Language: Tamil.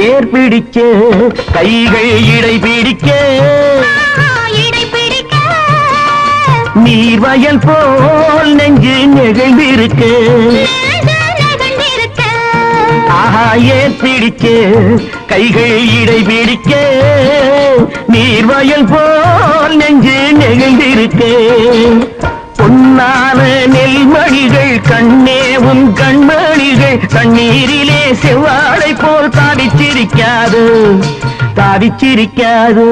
ஏர் பிடிக்க கைகள் இடை பிடிக்க நீர் வயல் போல் நெஞ்சு நெகிழ்ந்திருக்க ஆஹா ஏர் பிடிக்க கைகள் இடை பிடிக்க நீர் வயல் போல் நெஞ்சு நெகிழ்ந்திருக்க பொன்னான நெல்மணிகள் கண்ணேவும் கண்மணிகள் தண்ணீரிலே செவ்வாழை போல் தாவிச்சிரிக்காது தாவிச்சிரிக்காது